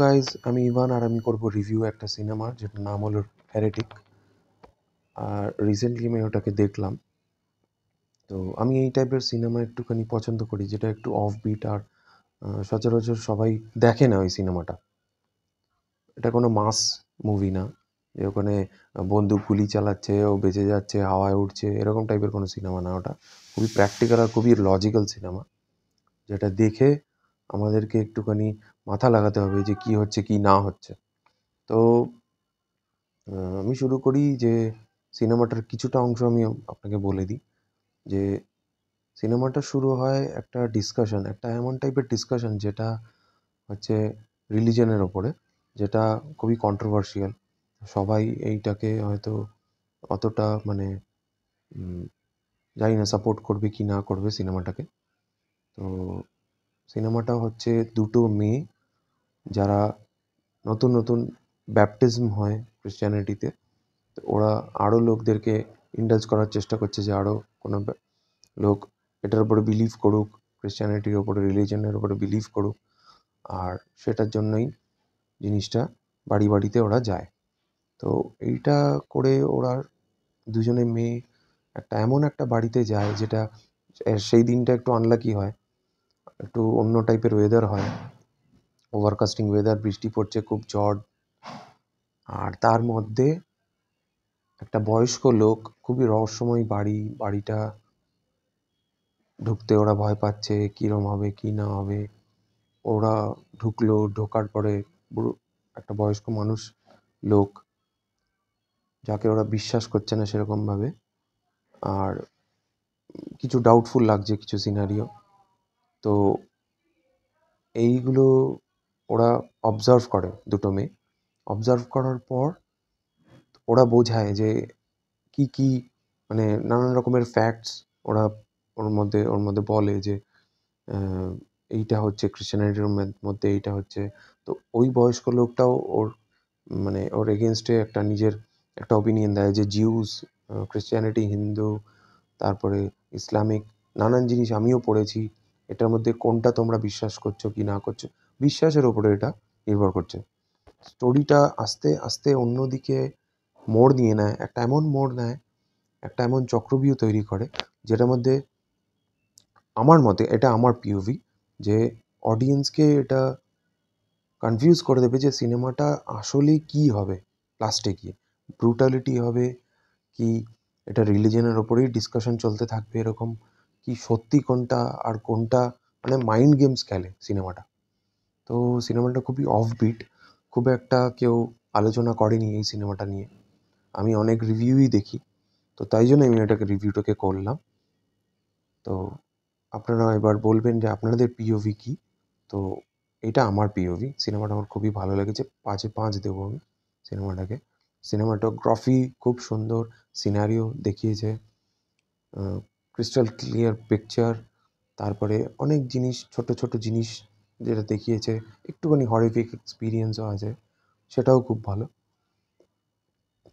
Guys, আমি Ivan আর আমি করবো রিভিউ একটা সিনেমা যেটার নাম হলো হেরেটিক। আর রিসেন্টলি আমি ওটাকে দেখলাম। তো আমি এই টাইপের সিনেমা একটুখানি পছন্দ করি, যেটা একটু অফ বিট আর সচরাচর সবাই দেখে না ওই সিনেমাটা। এটা কোনো মাস মুভি না যে ওখানে বন্দুক গুলি চালাচ্ছে, ও বেঁচে যাচ্ছে, হাওয়ায় উঠছে, এরকম টাইপের কোনো সিনেমা না। ওটা খুবই প্র্যাকটিক্যাল আর খুবই লজিক্যাল সিনেমা, যেটা দেখে আমাদেরকে একটুখানি মাথা লাগাতে হবে যে কি হচ্ছে কি না হচ্ছে। তো আমি শুরু করি যে সিনেমাটার কিছুটা অংশ আমি আপনাকে বলে দিই। যে সিনেমাটা শুরু হয় একটা ডিসকাশন, একটা এমন টাইপের ডিসকাশন যেটা হচ্ছে রিলিজনের ওপরে, যেটা খুবই কন্ট্রোভার্সিয়াল। সবাই এইটাকে হয়তো অতটা মানে জানি না সাপোর্ট করবে কি না করবে সিনেমাটাকে। তো সিনেমাটা হচ্ছে দুটো মেয়ে যারা নতুন নতুন ব্যাপটিজম হয় ক্রিশ্চিয়ানিটিতে। তো ওরা আরও লোকদেরকে ইন্ডালজ করার চেষ্টা করছে যে আরও কোনো লোক এটার উপরে বিলিভ করুক, ক্রিশ্চিয়ানিটির ওপরে, রিলিজনের ওপরে বিলিভ করুক। আর সেটার জন্যই জিনিসটা বাড়ি বাড়িতে ওরা যায়। তো এইটা করে ওরা দুজনে মেয়ে এমন একটা বাড়িতে যায় যেটা সেই দিনটা একটু আনলাকি হয়, একটু অন্য টাইপের ওয়েদার হয়, ওভারকাস্টিং ওয়েদার, বৃষ্টি পড়ছে, খুব ঝড়। আর তার মধ্যে একটা বয়স্ক লোক, খুবই রহস্যময় বাড়িটা ঢুকতে ওরা ভয় পাচ্ছে, কীরম হবে কি না হবে। ওরা ঢোকার পরে পুরো একটা বয়স্ক মানুষ, লোক যাকে ওরা বিশ্বাস করছে না সেরকমভাবে। আর কিছু ডাউটফুল লাগছে কিছু সিনারিও। তো এইগুলো ওরা অবজার্ভ করে, দুটো মেয়ে অবজার্ভ করার পর ওরা বোঝায় যে কি কি মানে নানান রকমের ফ্যাক্টস ওরা ওর মধ্যে বলে যে আহ, এইটা হচ্ছে ক্রিশ্চিয়ানিটির মধ্যে, এইটা হচ্ছে। তো ওই বয়স্ক লোকটাও ওর এগেনস্টে নিজের একটা ওপিনিয়ন দেয় যে জিউস, ক্রিশ্চিয়ানিটি, হিন্দু, তারপরে ইসলামিক, নানান জিনিস আমিও পড়েছি, এটার মধ্যে কোনটা তোমরা বিশ্বাস করছো কি না করছো। বিশ্বাসের ওপরে এটা নির্ভর করছে। স্টোরিটা আস্তে আস্তে অন্যদিকে মোড় নিয়ে নেয়, একটা এমন মোড় নেয়, একটা এমন চক্রব্যূহ তৈরি করে, যেটার মধ্যে আমার মতে, এটা আমার পিওভি, যে অডিয়েন্সকে এটা কনফিউজ করে দেবে যে সিনেমাটা আসলে কি হবে লাস্টে গিয়ে। ব্রুটালিটি হবে কি, এটা রিলিজনের ওপরেই ডিসকাশন চলতে থাকবে এরকম, কি সত্যি কোনটা আর কোনটা, মানে মাইন্ড গেমস খেলে সিনেমাটা। তো সিনেমাটা খুবই অফবিট, খুব একটা কেউ আলোচনা করেনি এই সিনেমাটা নিয়ে। আমি অনেক রিভিউই দেখি, তো তাই জন্য আমি রিভিউটাকে করলাম। তো আপনারা এবার বলবেন যে আপনাদের পিওভি কী। তো এটা আমার পিওভি, সিনেমাটা আমার খুবই ভালো লেগেছে, 5-এ 5 দেবো আমি সিনেমাটাকে। সিনেমাটোগ্রাফি খুব সুন্দর, সিনারিও দেখিয়েছে, ক্রিস্টাল ক্লিয়ার পিকচার, তারপরে অনেক জিনিস, ছোট ছোট জিনিস যেটা দেখিয়েছে, একটুখানি হরিফিক এক্সপিরিয়েন্সও আছে, সেটাও খুব ভালো।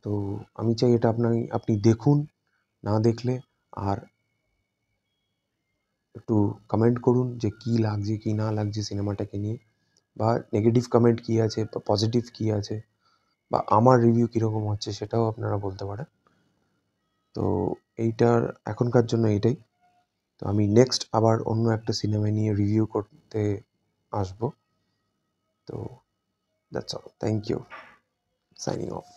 তো আমি চাই এটা আপনি দেখুন, না দেখলে। আর একটু কমেন্ট করুন যে কী লাগছে কি না লাগছে সিনেমাটাকে নিয়ে, বা নেগেটিভ কমেন্ট কী আছে বা পজিটিভ কী আছে, বা আমার রিভিউ কীরকম হচ্ছে সেটাও আপনারা বলতে পারেন। তো এইটার এখনকার জন্য এটাই। তো আমি নেক্সট আবার অন্য একটা সিনেমা নিয়ে রিভিউ করতে আসবো। তো that's all, thank you, signing of.